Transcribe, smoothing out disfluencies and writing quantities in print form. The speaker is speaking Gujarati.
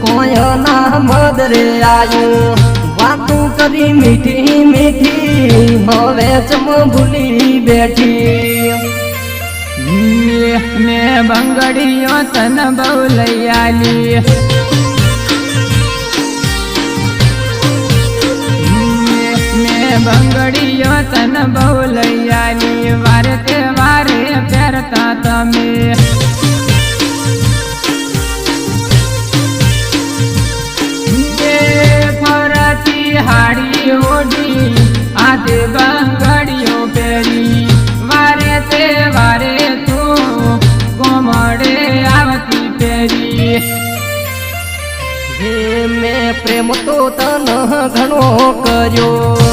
કોયના મદરે આયું વાતું કરી મીઠી મીઠી હવે ચમ ભૂલી બેઠી મેં બંગડીઓ તન બહુ લઈ આલી મેં બંગડીઓ તન બહુ લઈ આલી વારે તે વારે પહેરતા તમે હાડી ઓઢી આદે બંગડીઓ પહેરી વારે તે વારે તું કોમડે આવતી પહેરી હે મેં પ્રેમ તો તન ઘણો કર્યો